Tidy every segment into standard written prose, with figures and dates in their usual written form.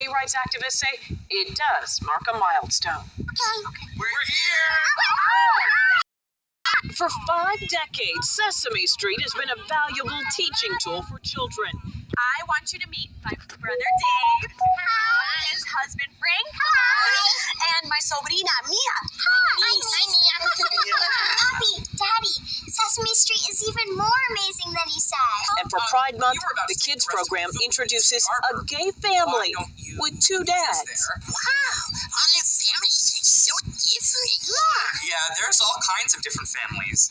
Gay rights activists say it does mark a milestone. Okay. We're here! For 5 decades, Sesame Street has been a valuable teaching tool for children. I want you to meet my brother Dave. Hi. His husband Frank. Hi. And my sobrina Mia. Hi. Hi, Mia. Papi, Daddy, Sesame Street is even more amazing than he said. And for Pride Month, the kids program introduces a gay family with 2 dads. Wow, all the families are so different. Yeah, there's all kinds of different families.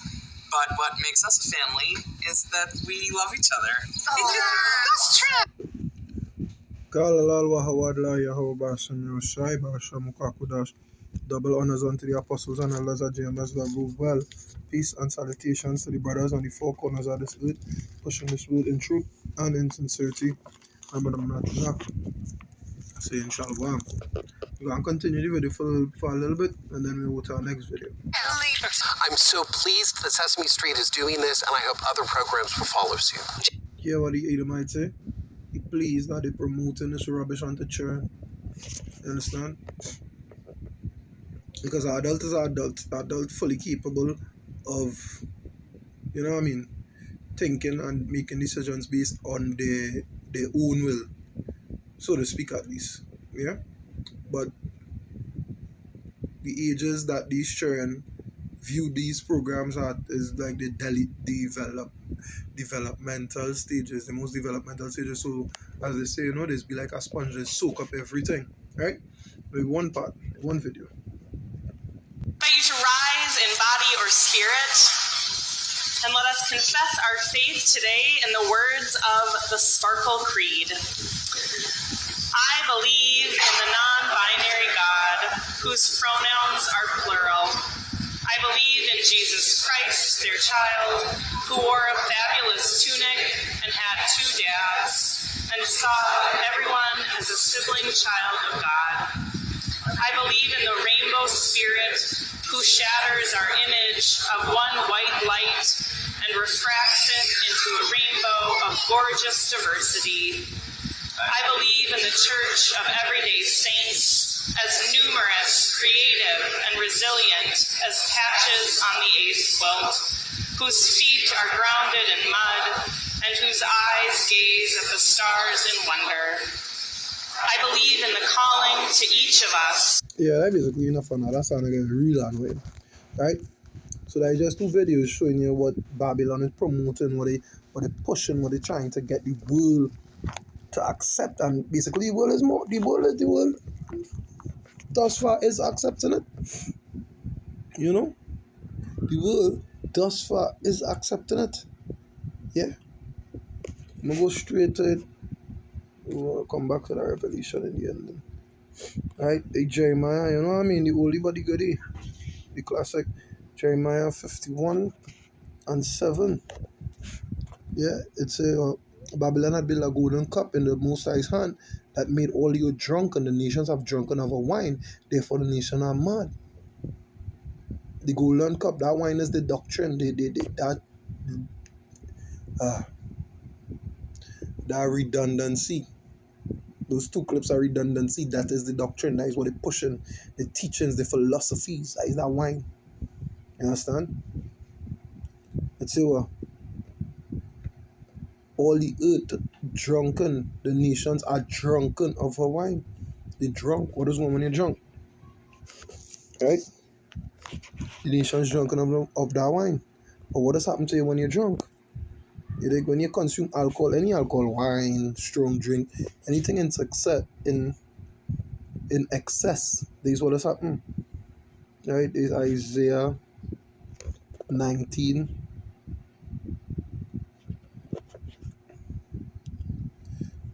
But what makes us a family is that we love each other. That's true. Double honors unto the apostles and elders of Gms that rule well. Peace and salutations to the brothers on the 4 corners of this earth, pushing this word in truth and in sincerity. I'm going to say inshallah. We're going to continue the video for a little bit and then we'll go to our next video. I'm so pleased that Sesame Street is doing this, and I hope other programs will follow suit. Hear what the Edomites say? He pleased that they're promoting this rubbish onto children. You understand? Because an adult is an adult fully capable of, you know what I mean, thinking and making decisions based on their own will, so to speak at least. Yeah? But the ages that these children view these programs at is like the developmental stages, the most developmental stages. So as they say, you know, this be like a sponge, they soak up everything, right? With one part, one video. I invite you to rise in body or spirit, and let us confess our faith today in the words of the Sparkle Creed. I believe in the non-binary God, whose pronouns are plural. I believe in Jesus Christ, their child, who wore a fabulous tunic and had 2 dads, and saw everyone as a sibling child of God. I believe in the rainbow spirit, who shatters our image of one white light and refracts it into a rainbow of gorgeous diversity. I believe in the Church of Everyday Saints, as numerous, creative, and resilient as patches on the AIDS quilt, whose feet are grounded in mud and whose eyes gaze at the stars in wonder. I believe in the calling to each of us. Yeah, that basically enough for now. That's how I get real annoying, right? So there's just 2 videos showing you what Babylon is promoting, what they pushing, what they're trying to get the world to accept, and basically the world thus far is accepting it. You know, the world thus far is accepting it. Yeah, I'm gonna go straight to it. We'll come back to the revelation in the end. Right, hey, Jeremiah, you know what I mean, the oldie but the goodie, the classic Jeremiah 51 and 7. Yeah, it's a Babylon had built a golden cup in the Most High's hand that made all you drunk, and the nations have drunken of a wine, therefore the nation are mad. The golden cup, that wine is the doctrine, that redundancy. Those 2 clips are redundancy. That is the doctrine. That is what they're pushing. The teachings, the philosophies. That is that wine. You understand? Let's say what? All the earth drunken. The nations are drunken of her wine. They're drunk. What does one when you're drunk? Right? The nations drunken of that wine. But what does happen to you when you're drunk? You think when you consume alcohol, any alcohol, wine, strong drink, anything in excess, this is what has happened. Right? It's Isaiah 19.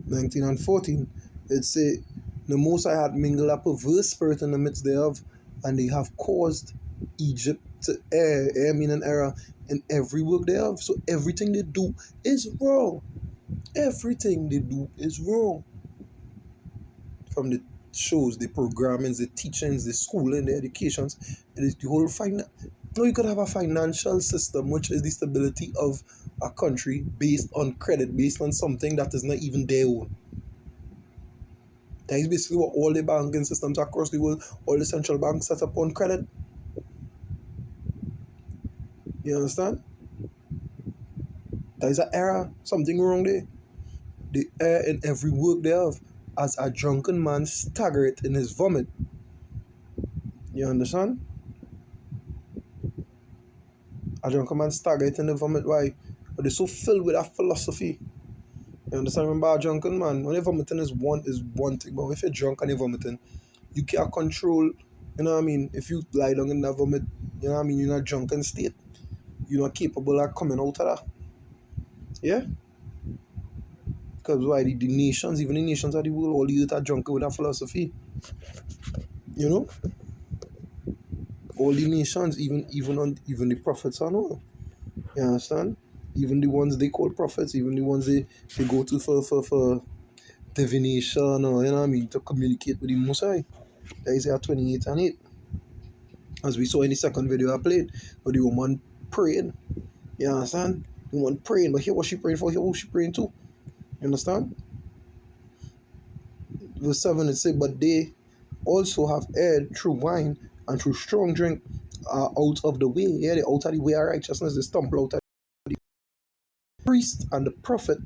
19 and 14. It say, the Most High had mingled a perverse spirit in the midst thereof, and they have caused Egypt to err meaning error, in every work thereof. So everything they do is wrong. Everything they do is wrong. From the shows, the programmings, the teachings, the schooling, the educations, it is the whole No, you could have a financial system, which is the stability of a country based on credit, based on something that is not even their own. That is basically what all the banking systems across the world, all the central banks set up on credit. You understand? That is an error, something wrong there. The error in every work thereof, as a drunken man staggereth in his vomit. You understand? A drunken man staggereth in the vomit. Why? But they're so filled with that philosophy. You understand? Remember, a drunken man, when you're vomiting is one thing, but if you're drunk and you're vomiting, you can't control, you know what I mean? If you lie down in that vomit, you know what I mean? You're in a drunken state. You're not capable of coming out of that. Yeah? Because why? The nations, even the nations of the world, all the youth are drunken with that philosophy. You know? All the nations, even the prophets and all. You understand? Even the ones they call prophets, even the ones they go to for divination, or you know what I mean, to communicate with the Most High. Isaiah 28 and 8. As we saw in the second video I played, where the woman praying. You understand? The woman praying, but here what she praying for, here who she praying to. You understand? Verse 7 it says, but they also have erred through wine and through strong drink are out of the way. Yeah, they're out of the way of righteousness, they stumble out of the priest and the prophet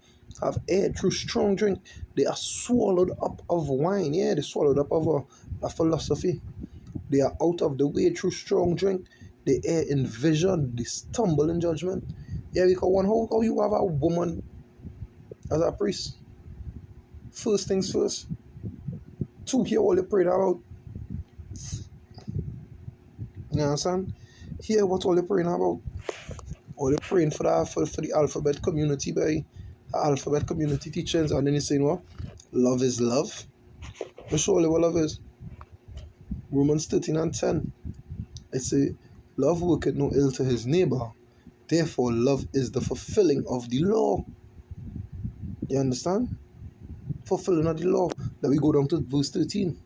have erred through strong drink. They are swallowed up of wine. Yeah, they swallowed up of a philosophy. They are out of the way through strong drink. They err in vision. They stumble in judgment. Yeah, because one, how you have a woman as a priest? First things first. Two, hear all they praying about. You understand? Hear what all they praying about. All they praying for the alphabet community by alphabet community teachings, and then they saying what? Love is love. But surely what love is? Romans 13 and 10. It say, love worketh no ill to his neighbor. Therefore, love is the fulfilling of the law. You understand? Fulfilling of the law. Then we go down to verse 13. You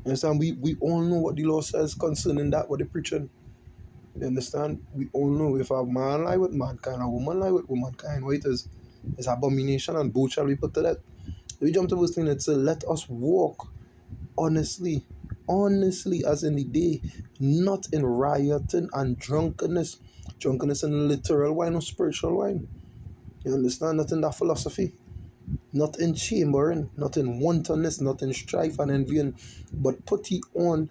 understand? We all know what the law says concerning that, what they're preaching. You understand? We all know if a man lie with mankind, a woman lie with womankind, what it is abomination, and both shall be put to death. We jump to verse 13, it says, let us walk honestly as in the day, not in rioting and drunkenness. Drunkenness in literal wine or spiritual wine. You understand? Not in that philosophy. Not in chambering, not in wantonness, not in strife and envying, but put ye on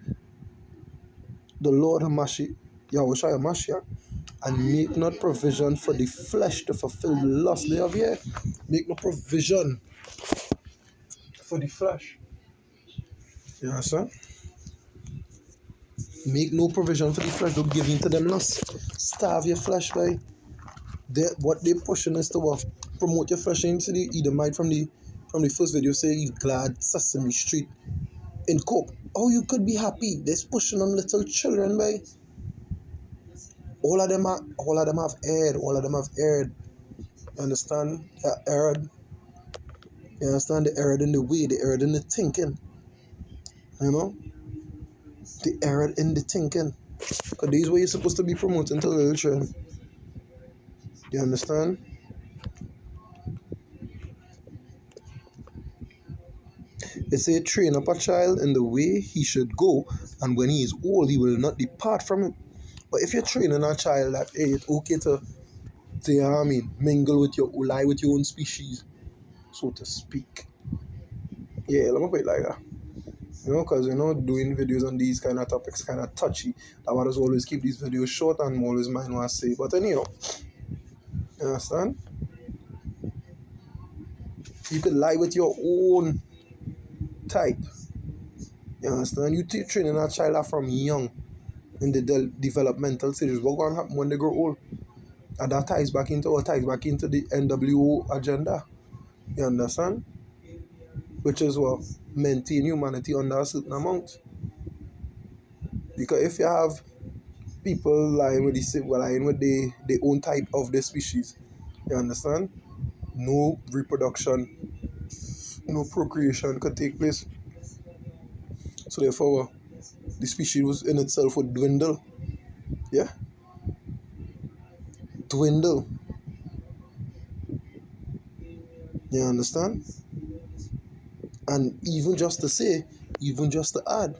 the Lord Hamashiach, Yahushua Hamashiach, and make not provision for the flesh to fulfill the lust thereof. Yeah, make no provision for the flesh. You understand? Make no provision for the flesh. Don't give in to them lusts. Starve your flesh by what they pushing is to what? Promote your flesh into the Edomite from the first video. Say you glad Sesame Street in Cope. Oh, you could be happy. They're pushing on little children by. All of them have erred. All of them have erred. You understand? They're erred. You understand? They erred in the way. They erred in the thinking. You know? They erred in the thinking. Because these ways you're supposed to be promoting to little children. You understand? It say, train up a child in the way he should go, and when he is old, he will not depart from it. But if you're training a child that, hey, it's okay to you know what I mean, mingle with lie with your own species, so to speak. Yeah, let me put it like that. You know, because, you know, doing videos on these kind of topics kind of touchy. I want to always keep these videos short and always mind what I say. But anyhow, you understand? You could lie with your own type. You understand? You training a child from young in the developmental stages. What's going to happen when they grow old? And that ties back into the NWO agenda. You understand? Which is what? Maintain humanity under a certain amount. Because if you have people lying with the own type of the species, you understand? No reproduction, no procreation could take place. So therefore, the species in itself would dwindle. Yeah? Dwindle. You understand? And even just to say, even just to add,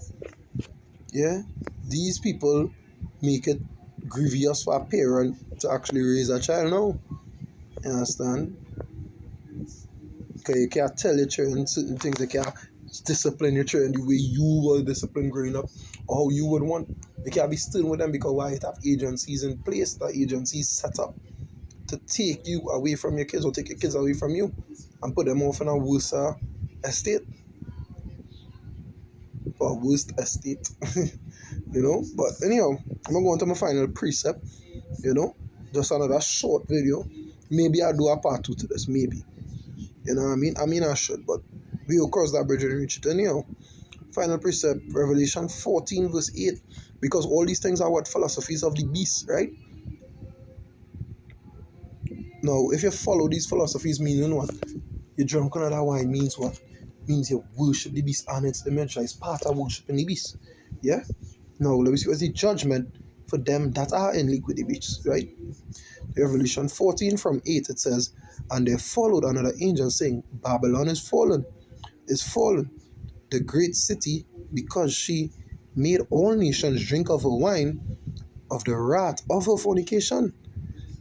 yeah, these people make it grievous for a parent to actually raise a child now. You understand? Because you can't tell your children certain things, you can't discipline your children the way you were disciplined growing up or how you would want. You can't be still with them because why it have agencies in place, that agencies set up to take you away from your kids or take your kids away from you and put them off in a worse estate. Or worst estate. You know? But anyhow, I'm going to go on to my final precept. You know? Just another short video. Maybe I'll do a part 2 to this. Maybe. You know what I mean? I mean, I should, but we will cross that bridge and reach it. Anyhow, final precept, Revelation 14 verse 8. Because all these things are what? Philosophies of the beast, right? Now, if you follow these philosophies, meaning what? You're drunk on that wine means what? Means you worship the beast and its image. It's part of worshiping the beast. Yeah? Now, let me see what's the judgment for them that are in league with the beast, right? Revelation 14 from 8, it says, and there followed another angel saying, Babylon is fallen, the great city, because she made all nations drink of her wine, of the wrath of her fornication.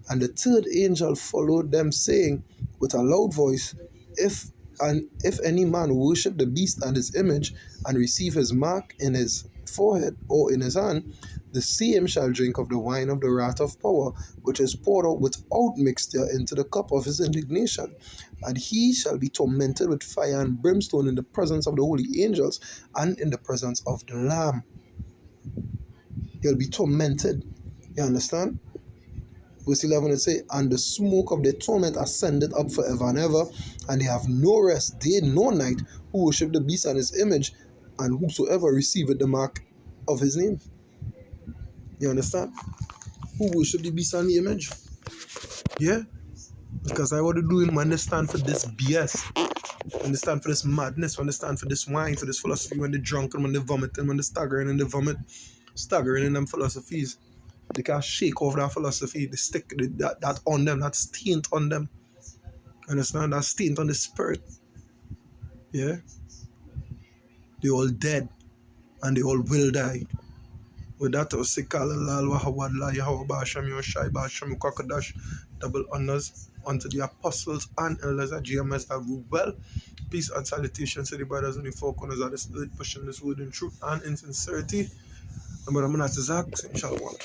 And the third angel followed them, saying with a loud voice, If any man worship the beast and his image, and receive his mark in his forehead or in his hand, the same shall drink of the wine of the wrath of power, which is poured out without mixture into the cup of his indignation. And he shall be tormented with fire and brimstone in the presence of the holy angels and in the presence of the Lamb. He'll be tormented. You understand? Verse 11, it say, and the smoke of their torment ascended up forever and ever, and they have no rest day nor night, who worship the beast and his image, and whosoever receiveth the mark of his name. You understand? Who worship the beast and the image? Yeah? Because I want to do it when they stand for this BS, when they stand for this madness, when they stand for this wine, for this philosophy, when they're drunk and when they're vomiting, when they're staggering and they vomit, staggering in them philosophies. They can't shake off that philosophy, they stick that on them, that taint on them. Understand? That taint on the spirit. Yeah? They all dead and they all will die. With that, I will say, double honors unto the apostles and elders at GMS that rule well. Peace and salutations to the brothers and the four corners of this earth, pushing this word in truth and in sincerity. And but I'm not to Zach, inshallah.